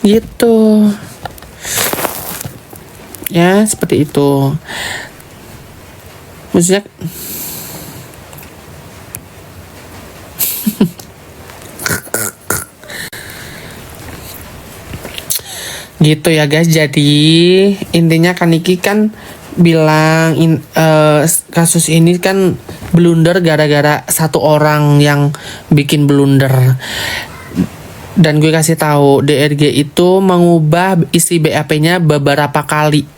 Gitu. Ya, seperti itu. Maksudnya gitu ya guys. Jadi intinya Kaniki kan bilang kasus ini kan blunder gara-gara satu orang yang bikin blunder. Dan gue kasih tahu DRG itu mengubah isi BAP-nya beberapa kali,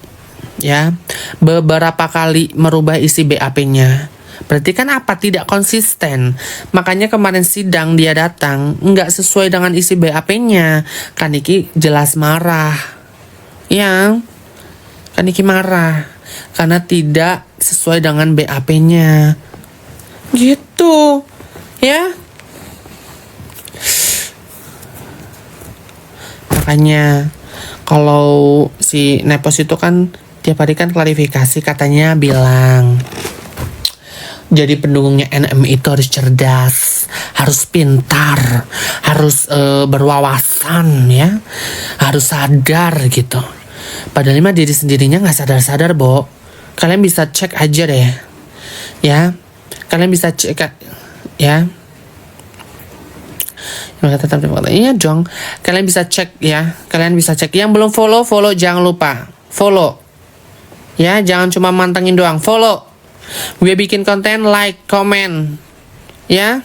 ya, beberapa kali merubah isi BAP-nya. Berarti kan apa? Tidak konsisten. Makanya kemarin sidang dia datang nggak sesuai dengan isi BAP-nya. Kaniki jelas marah, ya. Kaniki marah karena tidak sesuai dengan BAP-nya. Gitu, ya. Makanya kalau si Nepos itu kan tiap hari kan klarifikasi, katanya bilang jadi pendukungnya NM itu harus cerdas, harus pintar, harus berwawasan, ya, harus sadar gitu. Padahal mah diri sendirinya nggak sadar-sadar, Bo. Kalian bisa cek aja deh, ya. Kalian bisa cek, ya. Iya dong. Kalian bisa cek, ya. Kalian bisa cek. Yang belum follow jangan lupa follow. Ya, jangan cuma mantengin doang, follow. Gue bikin konten, like, comment, ya.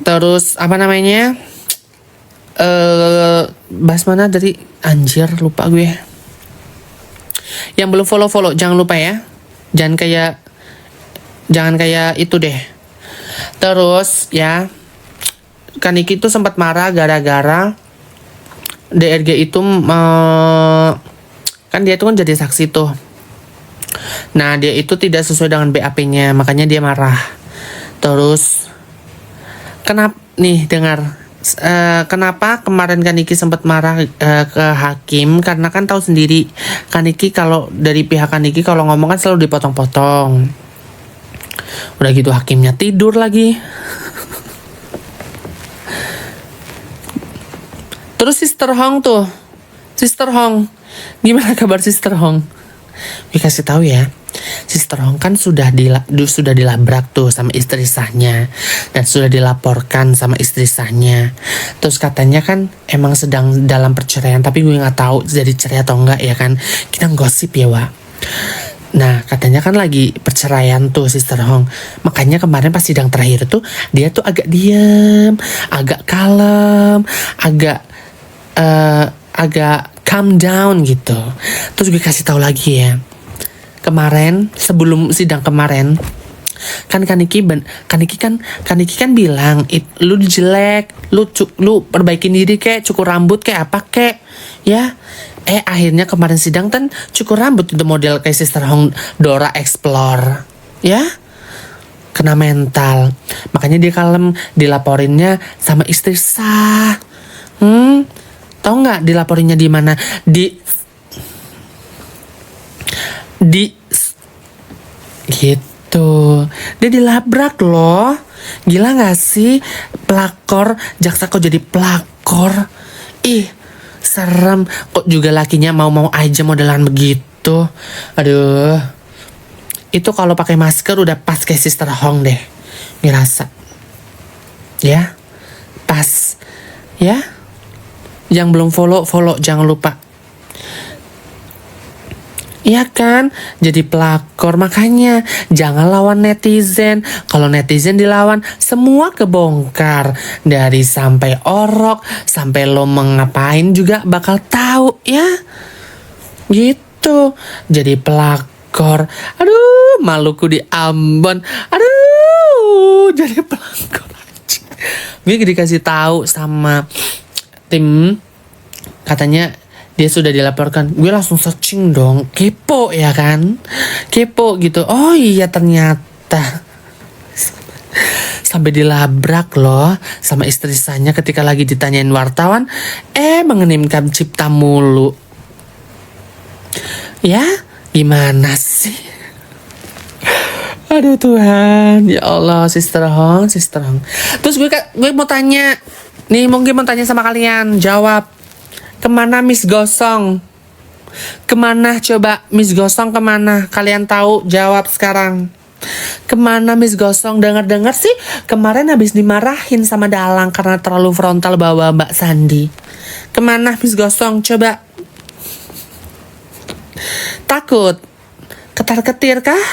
Terus apa namanya? Bahas mana dari anjir, lupa gue. Yang belum follow jangan lupa ya. Jangan kayak itu deh. Terus ya, Kaniki itu sempat marah gara-gara DRG itu kan dia itu kan jadi saksi tuh. Nah, dia itu tidak sesuai dengan BAP-nya, makanya dia marah. Terus kenapa nih, dengar, kenapa kemarin Kaniki sempat marah ke hakim? Karena kan tahu sendiri Kaniki, kalau dari pihak Kaniki kalau ngomong kan selalu dipotong-potong. Udah gitu hakimnya tidur lagi. Terus Sister Hong, gimana kabar Sister Hong? Gue kasih tahu ya, Sister Hong kan sudah dilabrak tuh sama istri sahnya, dan sudah dilaporkan sama istri sahnya. Terus katanya kan emang sedang dalam perceraian, tapi gue nggak tahu jadi cerai atau enggak, ya kan? Kita gosip ya, Wak. Nah, katanya kan lagi perceraian tuh Sister Hong. Makanya kemarin pas sidang terakhir tuh dia tuh agak diam, agak kalem, agak calm down gitu. Terus gue kasih tahu lagi ya, kemarin sebelum sidang kemarin kan Kaniki kan bilang, lu jelek, lu perbaikin diri kek, cukur rambut kek, apa kek, ya. Akhirnya kemarin sidang kan cukur rambut itu model kayak Sister Hong Dora Explore, ya. Kena mental, makanya dia kalem. Dilaporinnya sama istri sah. Tahu nggak dilaporinnya di mana? Gitu. Dia dilabrak loh. Gila nggak sih? Pelakor, jaksa kok jadi pelakor? Ih, serem. Kok juga lakinya mau-mau aja modelan begitu. Aduh. Itu kalau pakai masker udah pas kayak Sister Hong deh. Ngerasa. Ya. Pas. Ya. Yang belum follow jangan lupa. Iya kan? Jadi pelakor. Makanya jangan lawan netizen. Kalau netizen dilawan, semua kebongkar. Dari sampai orok, sampai lo mengapain juga bakal tahu, ya. Gitu. Jadi pelakor. Aduh, maluku di Ambon. Aduh, jadi pelakor aja. Gue dikasih tahu sama tim, katanya dia sudah dilaporkan. Gue langsung searching dong, kepo ya kan, kepo gitu. Oh iya, ternyata sampai dilabrak loh sama istri sahnya ketika lagi ditanyain wartawan, mengenimkan cipta mulu. Ya, gimana sih? Aduh Tuhan, ya Allah, Sister Hong. Terus gue mau tanya, Nih mungkin mau tanya sama kalian, jawab. Kemana Miss Gosong? Kemana coba Miss Gosong kemana? Kalian tahu, jawab sekarang. Kemana Miss Gosong? Dengar-dengar sih kemarin habis dimarahin sama Dalang karena terlalu frontal bawa Mbak Sandi. Kemana Miss Gosong? Coba. Takut? Ketar-ketir kah?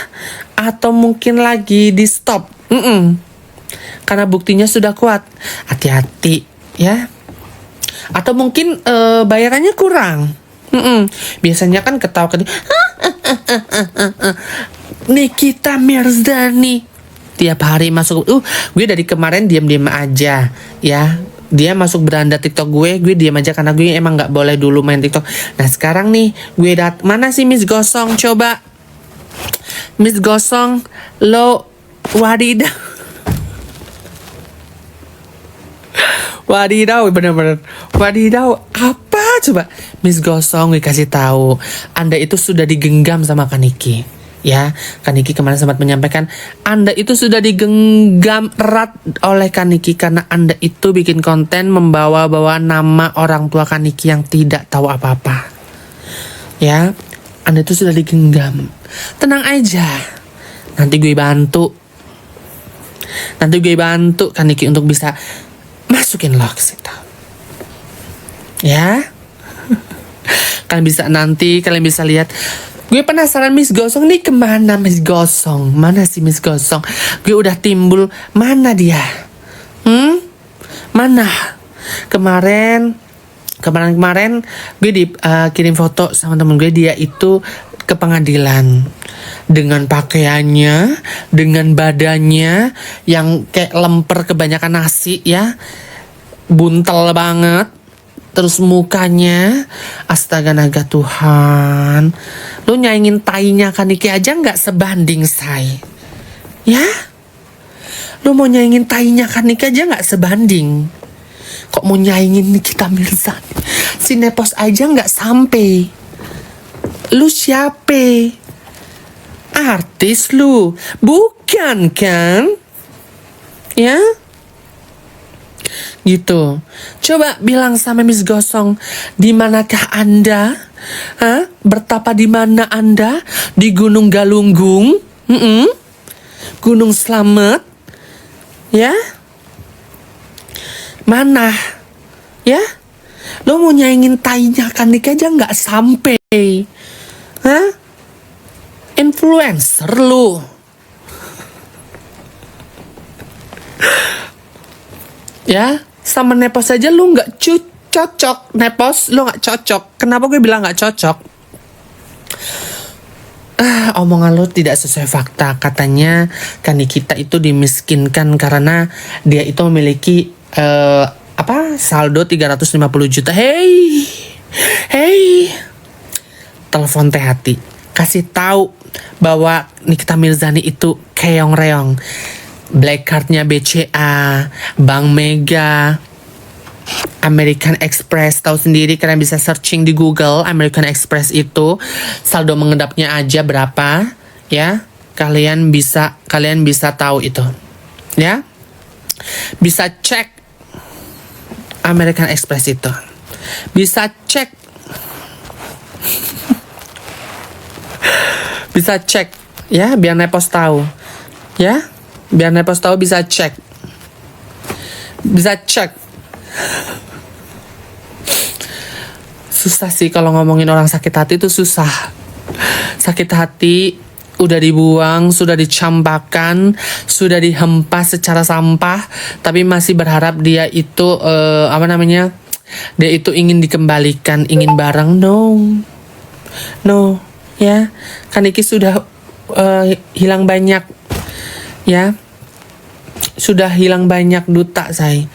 Atau mungkin lagi di stop? Karena buktinya sudah kuat. Hati-hati ya. Atau mungkin bayarannya kurang. Biasanya kan ketawa Nikita Mirzani tiap hari masuk. Gue dari kemarin diam-diam aja ya. Dia masuk beranda TikTok gue diam aja karena gue emang nggak boleh dulu main TikTok. Nah sekarang nih gue mana sih Miss Gosong? Coba Miss Gosong, lo wadidaw. Wadidaw, bener-bener. Wadidaw, apa coba? Miss Gosong, gue kasih tahu, Anda itu sudah digenggam sama Kaniki. Ya, Kaniki kemarin sempat menyampaikan Anda itu sudah digenggam erat oleh Kaniki karena Anda itu bikin konten membawa-bawa nama orang tua Kaniki yang tidak tahu apa-apa. Ya, Anda itu sudah digenggam. Tenang aja. Nanti gue bantu Kaniki untuk bisa masukin lo ke situ. Ya. Kalian bisa lihat. Gue penasaran Miss Gosong nih kemana Miss Gosong? Mana sih Miss Gosong? Gue udah timbul, mana dia? Mana? Kemarin gue kirim foto sama temen gue, dia itu ke pengadilan dengan pakaiannya, dengan badannya yang kayak lemper kebanyakan nasi ya, buntel banget. Terus mukanya, astaga naga Tuhan. Lu nyaingin tainya Kaniki aja gak sebanding, say. Ya? Lu mau nyaingin tainya Kaniki aja gak sebanding. Kok mau nyaingin Nikita Mirzani? Si Nepos aja gak sampai. Lu siapa? Artis lu? Bukan kan? Ya? Gitu. Coba bilang sama Miss Gosong, di manakah Anda? Bertapa di mana Anda? Di Gunung Galunggung? Gunung Slamet? Ya? Mana? Ya? Lo mau nyaingin tainya Kaniki aja nggak sampai? Influencer lu. Ya? Sama Nepos aja lu gak cocok. Nepos, lu gak cocok. Kenapa gue bilang gak cocok? Omongan lu tidak sesuai fakta. Katanya Nikita itu dimiskinkan karena dia itu memiliki saldo 350 juta. Hey, telepon teh hati, kasih tahu bahwa Nikita Mirzani itu keong-reong. Black cardnya BCA, Bank Mega, American Express. Tahu sendiri, kalian bisa searching di Google. American Express itu saldo mengendapnya aja berapa, ya? Kalian bisa tahu itu, ya? Bisa cek American Express itu. Bisa cek. Bisa cek, ya, biar Nepos tahu, ya? Biar Nepos tahu, bisa cek. Susah sih kalau ngomongin orang sakit hati itu susah. Sakit hati udah dibuang, sudah dicampakkan, sudah dihempas secara sampah, tapi masih berharap dia itu dia itu ingin dikembalikan, ingin bareng. No, ya. Kaniki sudah hilang banyak. Ya, sudah hilang banyak duta, say.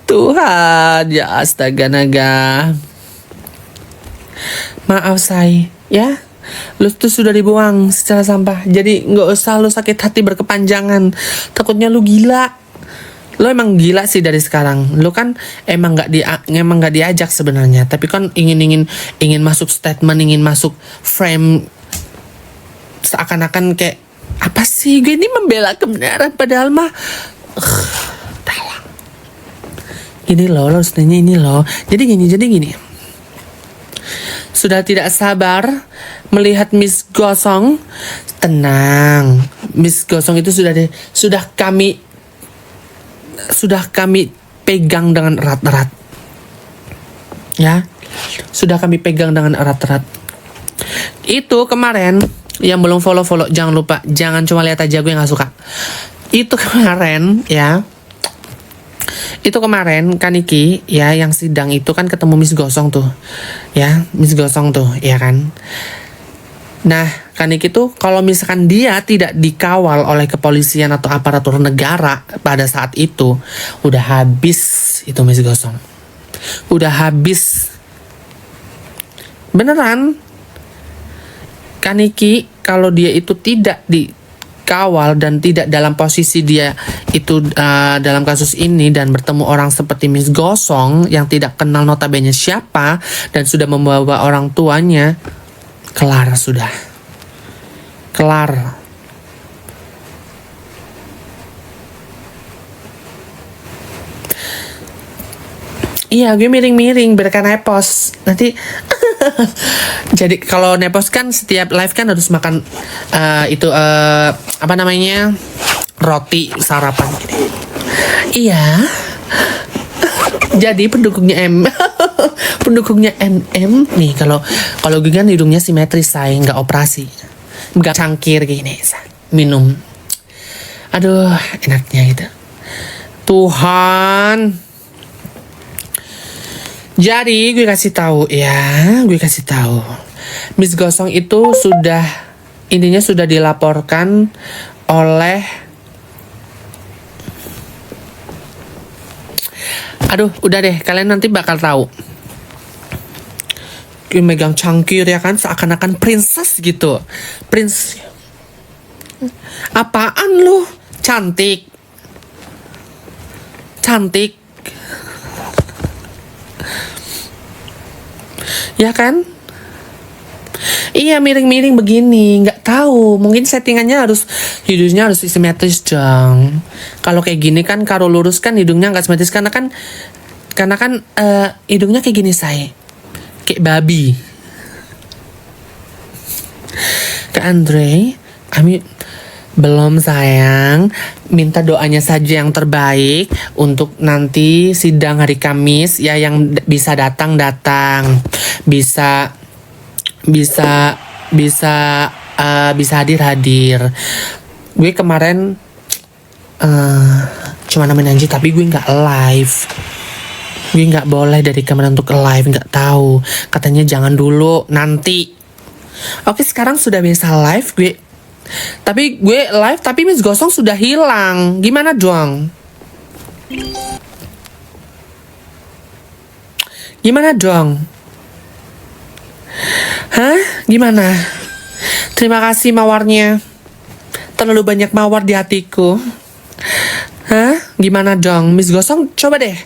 Tuhan, ya astaga naga. Maaf, say, ya. Lu tuh sudah dibuang secara sampah. Jadi gak usah lu sakit hati berkepanjangan. Takutnya lu gila. Lu emang gila sih dari sekarang. Lu kan emang gak diajak sebenarnya. Tapi kan ingin masuk statement, ingin masuk frame. Seakan-akan kayak, apa sih, gue ini membela kebenaran, padahal mah Dalam. Gini loh, lo harus nanya ini loh. Jadi gini. Sudah tidak sabar melihat Miss Gosong. Tenang, Miss Gosong itu sudah kami pegang dengan erat-erat. Ya, sudah kami pegang dengan erat-erat. Itu kemarin yang belum follow, jangan lupa, jangan cuma lihat aja, gue nggak suka. Itu kemarin ya. Itu kemarin Kaniki ya yang sidang itu kan ketemu Miss Gosong tuh. Ya, Miss Gosong tuh, ya kan. Nah, Kaniki tuh kalau misalkan dia tidak dikawal oleh kepolisian atau aparatur negara pada saat itu, udah habis itu Miss Gosong. Udah habis. Beneran. Kaniki kalau dia itu tidak dikawal dan tidak dalam posisi dia itu dalam kasus ini dan bertemu orang seperti Miss Gosong yang tidak kenal notabene siapa dan sudah membawa orang tuanya, kelar sudah. Kelar. Iya, gue miring-miring biar kan nepos. Nanti jadi kalau nepos kan setiap live kan harus makan apa namanya? Roti sarapan gitu. Iya. Jadi pendukungnya pendukungnya MM nih, kalau gue kan hidungnya simetris, saya nggak operasi. Nggak cangkir gini, minum. Aduh, enaknya gitu. Tuhan. Jadi gue kasih tahu ya, Miss Gosong itu intinya sudah dilaporkan oleh, aduh udah deh, kalian nanti bakal tahu. Gue megang cangkir ya kan, seakan-akan princess gitu. Prince. Apaan lu? Cantik. Ya kan? Iya, miring-miring begini, nggak tahu. Mungkin settingannya hidungnya harus simetris dong. Kalau kayak gini kan, kalau lurus kan hidungnya nggak simetris karena kan hidungnya kayak gini kayak babi. Ke Andre, kami belum sayang, minta doanya saja yang terbaik untuk nanti sidang hari Kamis ya, yang bisa datang, bisa hadir. Gue kemarin cuma nemenin Anji, tapi gue nggak live. Gue nggak boleh dari kamera untuk live, nggak tahu. Katanya jangan dulu, nanti. Oke, sekarang sudah bisa live gue. Tapi gue live, tapi Miss Gosong sudah hilang. Gimana dong? Hah? Gimana? Terima kasih mawarnya. Terlalu banyak mawar di hatiku. Hah? Gimana dong? Miss Gosong, coba deh.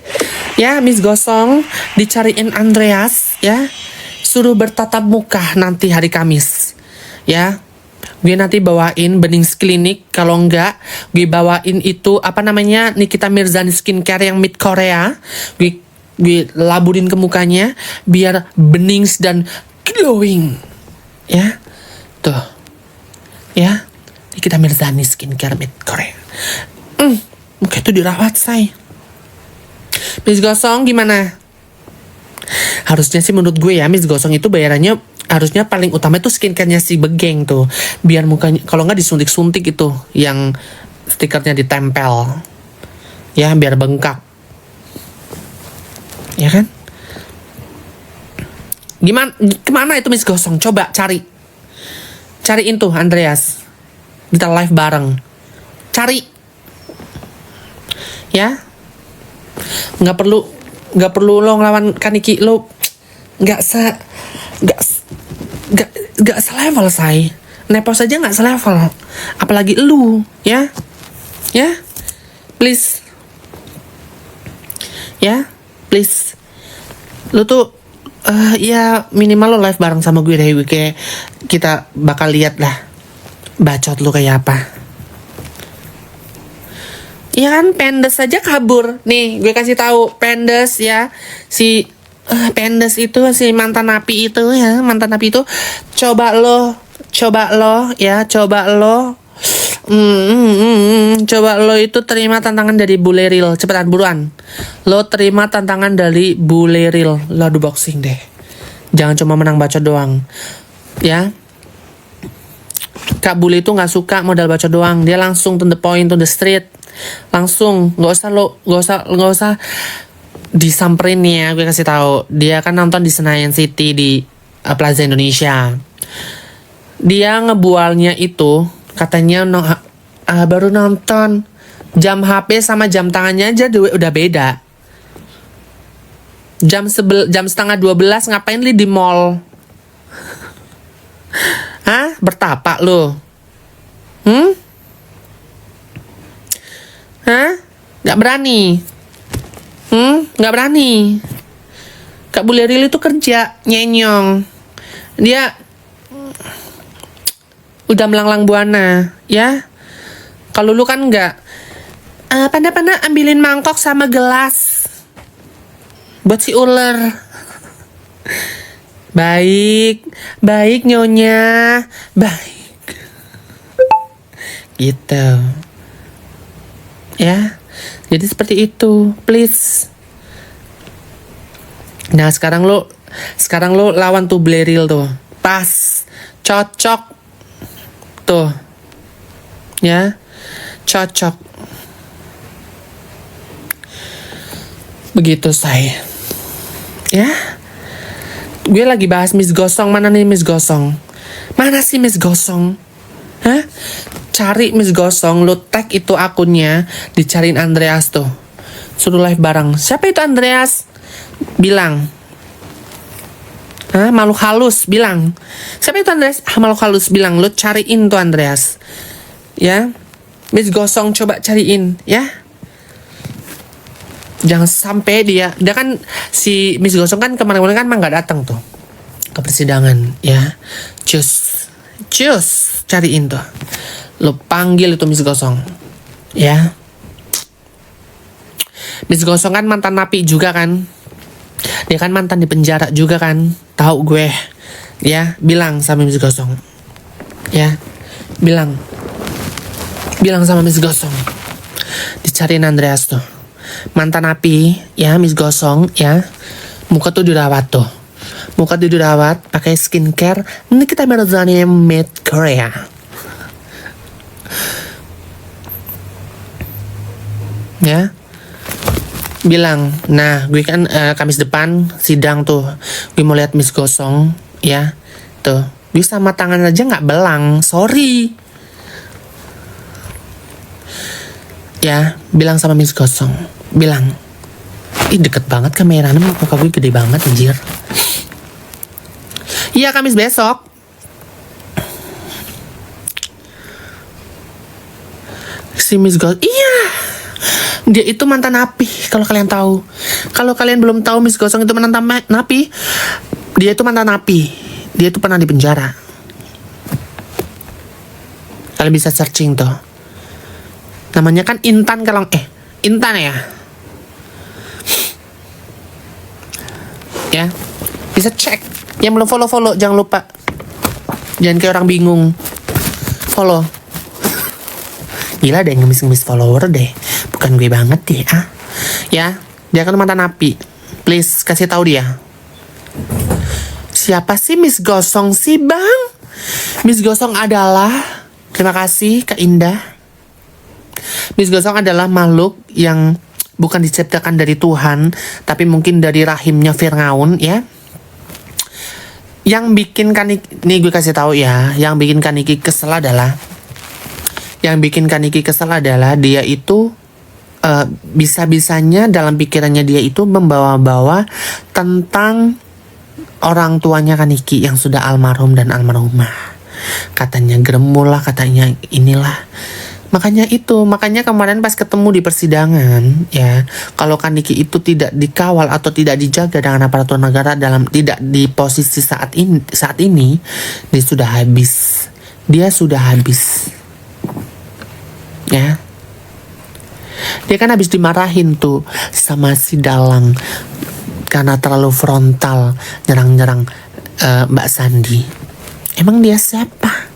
Ya, Miss Gosong dicariin Andreas ya. Suruh bertatap muka nanti hari Kamis. Ya. Gue nanti bawain bening klinik, kalau enggak gue bawain itu apa namanya, Nikita Mirzani skincare yang mid Korea. Gue laburin ke mukanya biar bening dan glowing. Ya. Tuh. Ya. Nikita Mirzani skincare mid Korea. Muka itu dirawat, say. Miss Gosong gimana? Harusnya sih menurut gue ya, Miss Gosong itu bayarannya harusnya paling utama itu skincare-nya si Begeng tuh, biar mukanya, kalau nggak disuntik-suntik itu yang stikernya ditempel ya, biar bengkak ya kan. Kemana itu Miss Gosong? Coba cariin tuh Andreas, kita live bareng, cari ya. Nggak perlu lo ngelawan Kaniki, lo nggak selevel, say. Nepos aja nggak selevel, apalagi lu ya please lu tuh ya minimal lo live bareng sama gue deh. Kayak kita bakal lihat lah bacot lu kayak apa. Ya kan Pendes aja kabur. Nih, gue kasih tahu Pendes ya. Si Pendes itu si mantan napi itu ya, mantan napi itu coba lo ya, coba lo coba lo itu terima tantangan dari Buleril. Cepetan buruan. Lo terima tantangan dari Buleril. Lo adu boxing deh. Jangan cuma menang bacot doang. Ya. Kak Bule itu nggak suka modal bacot doang. Dia langsung to the point, to the street. Langsung, nggak usah disamperin nih ya. Gue kasih tahu. Dia kan nonton di Senayan City di Plaza Indonesia. Dia ngebualnya itu katanya baru nonton, jam HP sama jam tangannya aja udah beda. Jam setengah 12 ngapain li di mall? Hah? Bertapa lo? Hah? Gak berani? Gak berani? Kak Buleril itu kerja nyenyong. Dia udah melanglang buana, ya. Kalau lu kan enggak. Panda ambilin mangkok sama gelas buat si ular. Baik nyonya, baik. Gitu. Ya. Jadi seperti itu, please. Nah, sekarang lu lawan tuh Buleril tuh. Pas. Cocok. Tuh. Ya. Cocok. Begitu saya. Ya. Gue lagi bahas Miss Gosong. Mana nih Miss Gosong? Mana sih Miss Gosong? Hah? Cari Miss Gosong, lu tag itu akunnya, dicariin Andreas tuh. Suruh live bareng. Siapa itu Andreas? Bilang. Hah? Makhluk halus, bilang. Siapa itu Andreas? Makhluk halus, bilang. Lu cariin tuh Andreas. Ya. Miss Gosong coba cariin, ya. Jangan sampai dia kan si Miss Gosong kan kemarin-kemarin kan emang gak datang tuh ke persidangan, ya. Cus cariin tuh. Lo panggil itu Miss Gosong, ya. Miss Gosong kan mantan napi juga kan. Dia kan mantan di penjara juga kan. Tahu gue. Ya, bilang sama Miss Gosong. Ya. Bilang sama Miss Gosong. Dicariin Andreas tuh. Mantan napi, ya Miss Gosong, ya. Muka tuh dirawat tuh. Muka tuh dirawat pakai skincare. Ini kita Mirzani Made Korea. Ya. Bilang, nah gue kan Kamis depan sidang tuh. Gue mau lihat Miss Gosong, ya. Tuh, gue sama tangan aja nggak belang. Sorry. Ya, bilang sama Miss Gosong. Bilang, ih deket banget kameranya, muka gue gede banget anjir. Iya Kamis besok. Si Miss Gosong, iya. Dia itu mantan napi, kalau kalian tahu. Kalau kalian belum tahu Miss Gosong itu mantan napi, dia itu mantan napi. Dia itu pernah di penjara. Kalian bisa searching tuh. Namanya kan Intan kalau Intan ya. Ya. Bisa cek. Yang belum follow jangan lupa. Jangan kayak orang bingung. Follow. Gila deh ngemis follower deh. Bukan gue banget deh, Ya, dia kan mantan napi. Please kasih tahu dia. Siapa sih Miss Gosong sih, Bang? Miss Gosong adalah, terima kasih Kak Indah. Miss Gosong adalah makhluk yang bukan diciptakan dari Tuhan, tapi mungkin dari rahimnya Fir'aun, ya. Yang bikin Kaniki, nih gue kasih tahu ya, yang bikin Kaniki kesel adalah dia itu bisa-bisanya dalam pikirannya dia itu membawa-bawa tentang orang tuanya Kaniki yang sudah almarhum dan almarhumah. Katanya gremul lah, katanya inilah. Makanya kemarin pas ketemu di persidangan, ya, kalau Kaniki itu tidak dikawal atau tidak dijaga dengan aparatur negara tidak di posisi saat ini, dia sudah habis. Ya. Dia kan habis dimarahin tuh sama si Dalang karena terlalu frontal nyerang-nyerang Mbak Sandi. Emang dia siapa?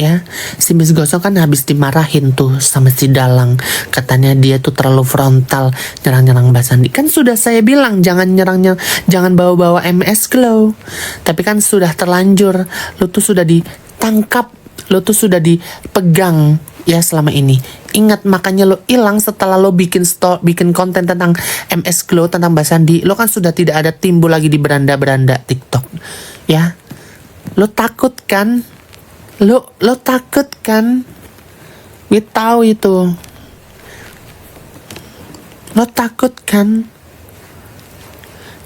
Ya, si Miss Gosong kan habis dimarahin tuh sama si Dalang. Katanya dia tuh terlalu frontal nyerang-nyerang Mbak Sandi. Kan sudah saya bilang jangan jangan bawa-bawa MS Glow. Tapi kan sudah terlanjur. Lo tuh sudah ditangkap, lo tuh sudah dipegang ya selama ini. Ingat, makanya lo hilang setelah lo bikin konten tentang MS Glow, tentang Mbak Sandi. Lo kan sudah tidak ada timbul lagi di beranda-beranda TikTok. Ya. Lo takut kan? Lo takut kan? Gue tahu itu. Lo takut kan?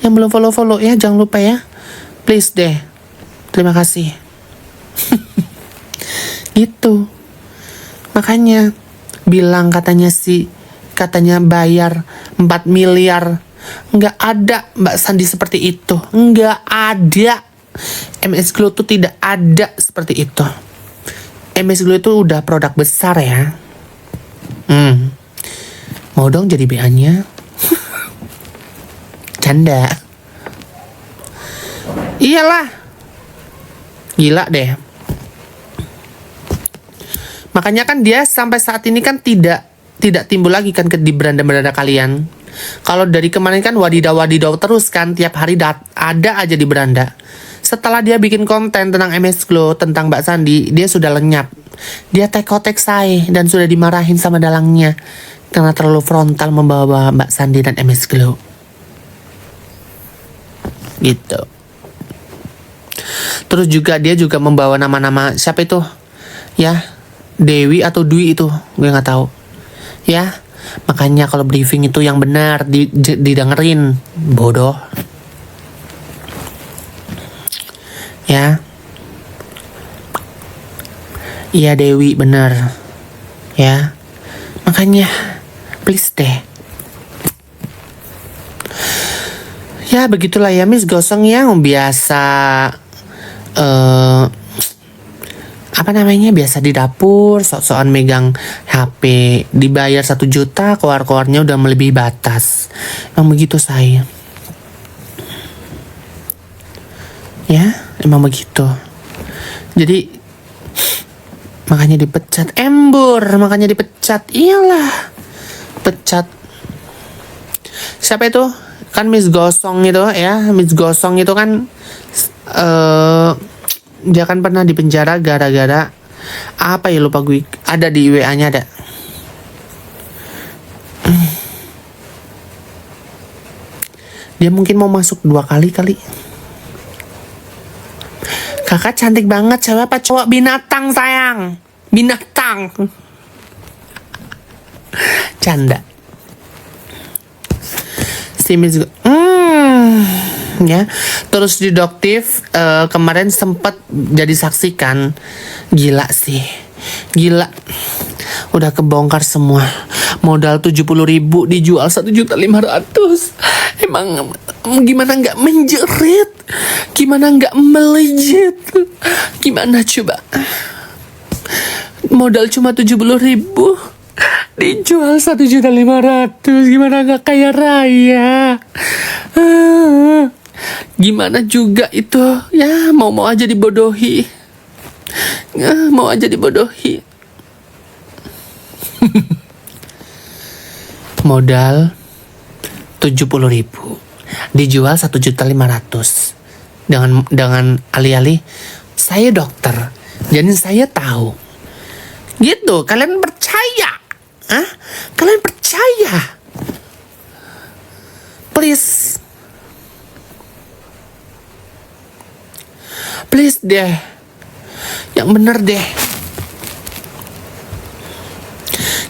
Yang belum follow ya, jangan lupa ya. Please deh. Terima kasih. Gitu. Makanya bilang katanya bayar 4 miliar. Nggak ada Mbak Sandi seperti itu. Nggak ada. MS Glow tuh tidak ada seperti itu. MS Glow itu udah produk besar ya. Mau dong jadi BA-nya? Canda. Iyalah. Gila deh. Makanya kan dia sampai saat ini kan tidak timbul lagi kan di beranda-beranda kalian. Kalau dari kemarin kan wadidaw terus kan, tiap hari ada aja di beranda. Setelah dia bikin konten tentang MS Glow, tentang Mbak Sandi, dia sudah lenyap. Dia tekotek say dan sudah dimarahin sama dalangnya karena terlalu frontal membawa Mbak Sandi dan MS Glow. Gitu. Terus juga dia juga membawa nama-nama siapa itu? Ya, Dewi atau Dwi itu, gue nggak tahu. Ya, makanya kalau briefing itu yang benar didengerin, bodoh. Ya, iya Dewi benar. Ya, makanya please deh. Ya begitulah ya Miss Gosong yang biasa biasa di dapur, sok-sokan megang HP, dibayar 1 juta, keluar-keluarnya udah melebihi batas. Emang begitu saya. Ya, emang begitu. Jadi makanya dipecat, makanya dipecat. Iyalah, pecat. Siapa itu? Kan Miss Gosong itu ya, Miss Gosong itu kan dia kan pernah dipenjara gara-gara apa ya, lupa gue. Ada di WA-nya ada. Dia mungkin mau masuk 2 kali kali. Kakak cantik banget, cewek apa cowok? Binatang sayang, binatang. Canda. Si Miss ya. Terus di Doktif kemarin sempat jadi saksi kan. Gila sih. Gila. Udah kebongkar semua. Modal 70.000 dijual 1.500.000. Emang gimana nggak menjerit? Gimana nggak melejit? Gimana coba? Modal cuma 70.000 dijual 1.500.000. Gimana nggak kaya raya? Gimana juga itu? Ya mau aja dibodohi. Mau aja dibodohi. Modal 70.000 dijual 1.500.000 dengan alih-alih saya dokter, jadi saya tahu. Gitu, kalian percaya? Kalian percaya? Please. Please deh. Yang bener deh.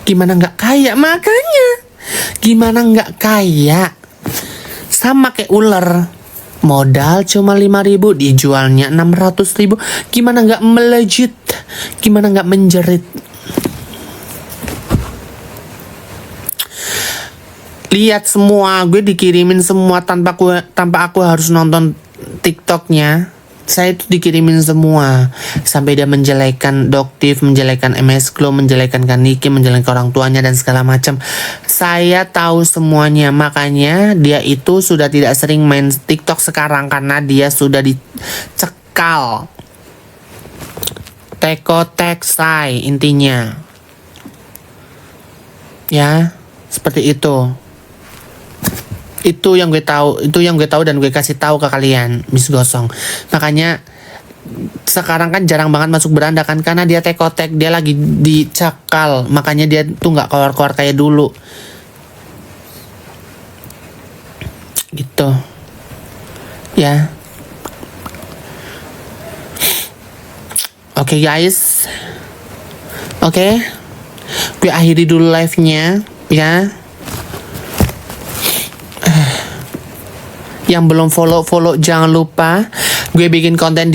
Gimana nggak kaya? Makanya. Gimana nggak kaya? Sama kayak ular. Modal cuma 5.000, dijualnya 600.000. Gimana nggak melejit? Gimana nggak menjerit? Lihat semua, gue dikirimin semua tanpa aku harus nonton TikToknya. saya tuh dikirimin semua, sampai dia menjelekan Doktif, menjelekan MS Glow, menjelekan Kaniki, menjelekan orang tuanya dan segala macam. Saya tahu semuanya, makanya dia itu sudah tidak sering main TikTok sekarang karena dia sudah dicekal. Teko teksai intinya. Ya, seperti itu. Itu yang gue tahu, dan gue kasih tahu ke kalian, Miss Gosong. Makanya sekarang kan jarang banget masuk beranda kan, karena dia tekotek, dia lagi dicakal, makanya dia tuh nggak keluar-keluar kayak dulu. Gitu. Ya. Oke, guys. Oke. Gue akhiri dulu live-nya, ya. Yang belum follow jangan lupa. Gue bikin konten di